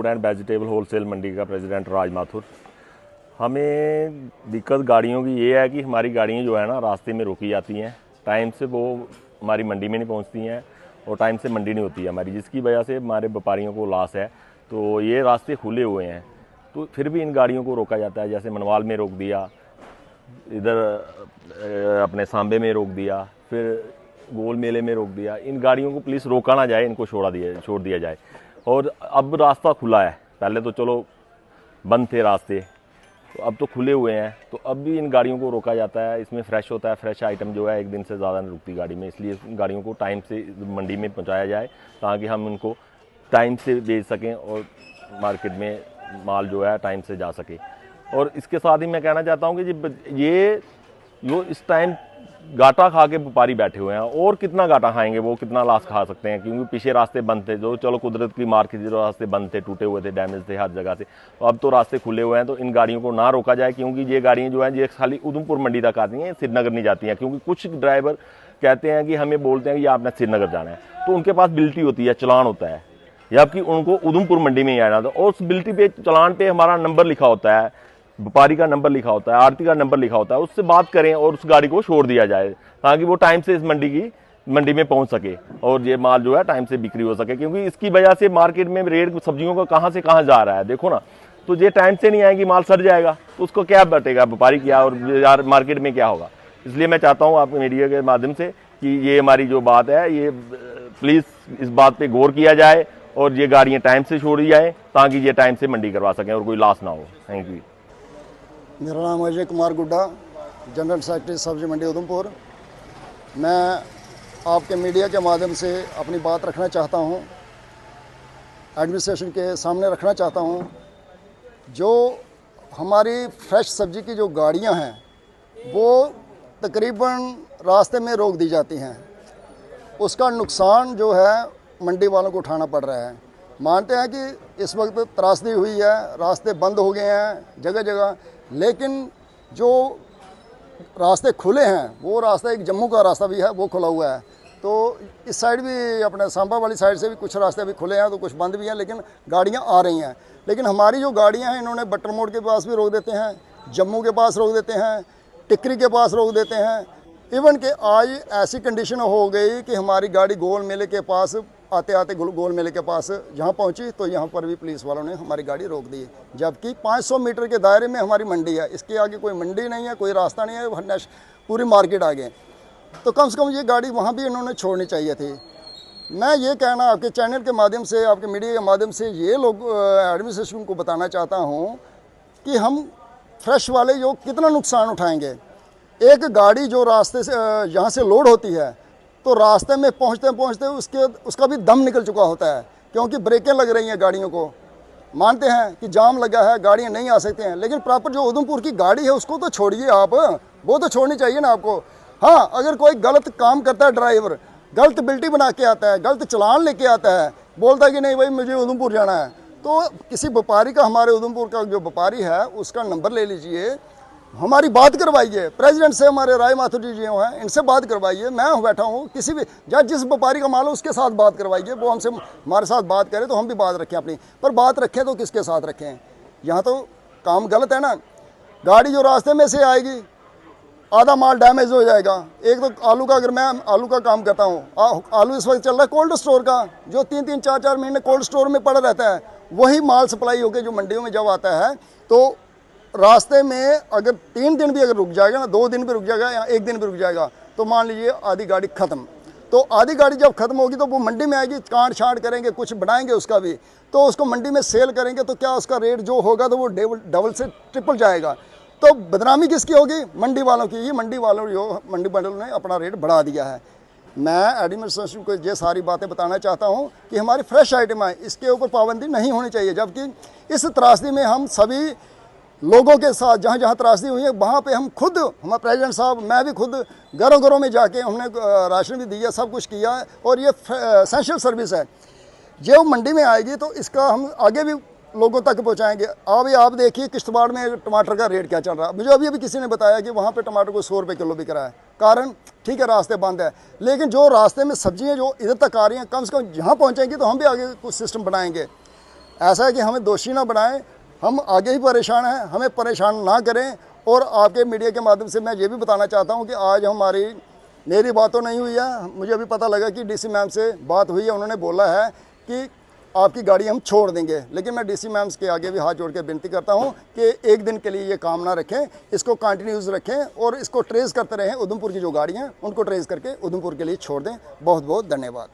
And vegetable wholesale मंडी का president राज माथुर। हमें दिक्कत गाड़ियों की ये है कि हमारी गाड़ियाँ जो है ना रास्ते में रोकी जाती हैं, टाइम से वो हमारी मंडी में नहीं पहुंचती हैं और टाइम से मंडी नहीं होती है हमारी, जिसकी वजह से हमारे व्यापारियों को लॉस है। तो ये रास्ते खुले हुए हैं तो फिर भी इन गाड़ियों को रोका जाता है। जैसे मनवाल में रोक दिया, इधर अपने सांबे में रोक दिया, फिर गोल मेले में रोक दिया। इन गाड़ियों को प्लीज़ रोका ना जाए, इनको छोड़ दिया जाए। और अब रास्ता खुला है, पहले तो चलो बंद थे रास्ते, तो अब तो खुले हुए हैं, तो अब भी इन गाड़ियों को रोका जाता है। इसमें फ्रेश होता है, फ्रेश आइटम जो है एक दिन से ज़्यादा नहीं रुकती गाड़ी में, इसलिए इन गाड़ियों को टाइम से मंडी में पहुंचाया जाए ताकि हम उनको टाइम से बेच सकें और मार्केट में माल जो है टाइम से जा सके। और इसके साथ ही मैं कहना चाहता हूँ कि ये जो इस टाइम घाटा खा के व्यापारी बैठे हुए हैं, और कितना घाटा खाएंगे, वो कितना लॉस खा सकते हैं, क्योंकि पीछे रास्ते बंद थे। जो चलो कुदरत की मार के जो रास्ते बंद थे, टूटे हुए थे, डैमेज थे हर जगह से, तो अब तो रास्ते खुले हुए हैं। तो इन गाड़ियों को ना रोका जाए, क्योंकि ये गाड़ियाँ जो हैं ये खाली उधमपुर मंडी तक आती हैं, श्रीनगर नहीं जाती हैं। क्योंकि कुछ ड्राइवर कहते हैं कि हमें बोलते हैं कि आपने श्रीनगर जाना है, तो उनके पास बिल्टी होती है, चलान होता है, जबकि उनको उधमपुर मंडी में ही आना था। और उस बिल्टी पे, चलान पे हमारा नंबर लिखा होता है, व्यापारी का नंबर लिखा होता है, आरती का नंबर लिखा होता है। उससे बात करें और उस गाड़ी को छोड़ दिया जाए ताकि वो टाइम से इस मंडी में पहुंच सके और ये माल जो है टाइम से बिक्री हो सके। क्योंकि इसकी वजह से मार्केट में रेट सब्जियों का कहां से कहां जा रहा है, देखो ना। तो ये टाइम से नहीं आएगी, माल सड़ जाएगा, तो उसको क्या बटेगा व्यापारी क्या, और यार मार्केट में क्या होगा। इसलिए मैं चाहता हूँ आपके मीडिया के माध्यम से कि ये हमारी जो बात है, ये प्लीज़ इस बात पर गौर किया जाए और ये गाड़ियाँ टाइम से छोड़ी जाए ताकि ये टाइम से मंडी करवा सकें और कोई लॉस ना हो। Thank you. मेरा नाम अजय कुमार गुड्डा, जनरल सेक्रेटरी सब्जी मंडी उधमपुर। मैं आपके मीडिया के माध्यम से अपनी बात रखना चाहता हूं, एडमिनिस्ट्रेशन के सामने रखना चाहता हूं। जो हमारी फ्रेश सब्जी की जो गाड़ियां हैं वो तकरीबन रास्ते में रोक दी जाती हैं, उसका नुकसान जो है मंडी वालों को उठाना पड़ रहा है। मानते हैं कि इस वक्त त्रासदी हुई है, रास्ते बंद हो गए हैं जगह जगह, लेकिन जो रास्ते खुले हैं वो रास्ता एक जम्मू का रास्ता भी है, वो खुला हुआ है। तो इस साइड भी अपने सांबा वाली साइड से भी कुछ रास्ते अभी खुले हैं, तो कुछ बंद भी हैं, लेकिन गाड़ियां आ रही हैं। लेकिन हमारी जो गाड़ियां हैं इन्होंने बट्टर मोड़ के पास भी रोक देते हैं, जम्मू के पास रोक देते हैं, टिकरी के पास रोक देते हैं। इवन कि आज ऐसी कंडीशन हो गई कि हमारी गाड़ी गोल मेले के पास आते आते गोल मेले के पास जहाँ पहुँची तो यहाँ पर भी पुलिस वालों ने हमारी गाड़ी रोक दी, जबकि 500 मीटर के दायरे में हमारी मंडी है। इसके आगे कोई मंडी नहीं है, कोई रास्ता नहीं है, पूरी मार्केट आगे। तो कम से कम ये गाड़ी वहाँ भी इन्होंने छोड़नी चाहिए थी। मैं ये कहना आपके चैनल के माध्यम से, आपके मीडिया के माध्यम से ये लोग एडमिनिस्ट्रेशन को बताना चाहता हूँ कि हम फ्रेश वाले जो कितना नुकसान उठाएंगे। एक गाड़ी जो रास्ते से यहाँ से लोड होती है तो रास्ते में पहुँचते पहुँचते उसका भी दम निकल चुका होता है, क्योंकि ब्रेकें लग रही हैं गाड़ियों को। मानते हैं कि जाम लगा है, गाड़ियाँ नहीं आ सकती हैं, लेकिन प्रॉपर जो उधमपुर की गाड़ी है उसको तो छोड़िए आप, वो तो छोड़नी चाहिए ना आपको। हाँ, अगर कोई गलत काम करता है, ड्राइवर गलत बिल्टी बना के आता है, गलत चलान लेके आता है, बोलता है कि नहीं भाई मुझे उधमपुर जाना है, तो किसी व्यापारी का, हमारे उधमपुर का जो व्यापारी है उसका नंबर ले लीजिए, हमारी बात करवाइए। प्रेसिडेंट से हमारे राय माथुर जी जो हैं इनसे बात करवाइए। मैं बैठा हूँ, किसी भी जिस व्यापारी का माल हो उसके साथ बात करवाइए, वो हमसे हमारे साथ बात करे तो हम भी बात रखें अपनी। पर बात रखें तो किसके साथ रखें, यहाँ तो काम गलत है ना। गाड़ी जो रास्ते में से आएगी, आधा माल डैमेज हो जाएगा। एक तो आलू का, अगर मैं आलू का काम करता हूँ, आलू इस वक्त चल रहा है कोल्ड स्टोर का, जो 3-3, 4-4 महीने कोल्ड स्टोर में पड़ा रहता है, वही माल सप्लाई होकर जो मंडियों में जब आता है, तो रास्ते में अगर 3 दिन भी अगर रुक जाएगा ना, 2 दिन भी रुक जाएगा या 1 दिन भी रुक जाएगा, तो मान लीजिए आधी गाड़ी ख़त्म। तो आधी गाड़ी जब ख़त्म होगी तो वो मंडी में आएगी, काट छाँट करेंगे, कुछ बनाएंगे उसका भी, तो उसको मंडी में सेल करेंगे, तो क्या उसका रेट जो होगा तो वो डबल से ट्रिपल जाएगा। तो बदनामी किसकी होगी? मंडी वालों की। ये मंडी वालों ने अपना रेट बढ़ा दिया है। मैं एडमिनिस्ट्रेशन को ये सारी बातें बताना चाहता हूँ कि हमारी फ्रेश आइटम है, इसके ऊपर पाबंदी नहीं होनी चाहिए। जबकि इस त्रासदी में हम सभी लोगों के साथ, जहाँ जहाँ त्रासदी हुई है वहाँ पे हम खुद, हमारे प्रेसिडेंट साहब, मैं भी खुद घरों घरों में जाके हमने राशन भी दिया, सब कुछ किया है। और ये एसेंशियल सर्विस है, जो मंडी में आएगी तो इसका हम आगे भी लोगों तक पहुँचाएंगे। अभी आप देखिए किश्तवाड़ में टमाटर का रेट क्या चल रहा है। मुझे अभी किसी ने बताया कि वहाँ पे टमाटर को 100 रुपये किलो बिक रहा है। कारण ठीक है, रास्ते बंद है, लेकिन जो रास्ते में सब्जियाँ जो इधर तक आ रही हैं, कम से कम यहाँ पहुँचेंगी तो हम भी आगे कुछ सिस्टम बनाएंगे। ऐसा है कि हमें दोषी ना बनाएं, हम आगे ही परेशान हैं, हमें परेशान ना करें। और आपके मीडिया के माध्यम से मैं ये भी बताना चाहता हूं कि आज मेरी बात तो नहीं हुई है, मुझे अभी पता लगा कि डीसी मैम से बात हुई है, उन्होंने बोला है कि आपकी गाड़ी हम छोड़ देंगे। लेकिन मैं डीसी मैम्स के आगे भी हाथ जोड़ के विनती करता हूं कि एक दिन के लिए ये काम ना रखें, इसको कंटिन्यूस रखें और इसको ट्रेस करते रहें। उधमपुर की जो गाड़ियाँ उनको ट्रेस करके उधमपुर के लिए छोड़ दें। बहुत बहुत धन्यवाद।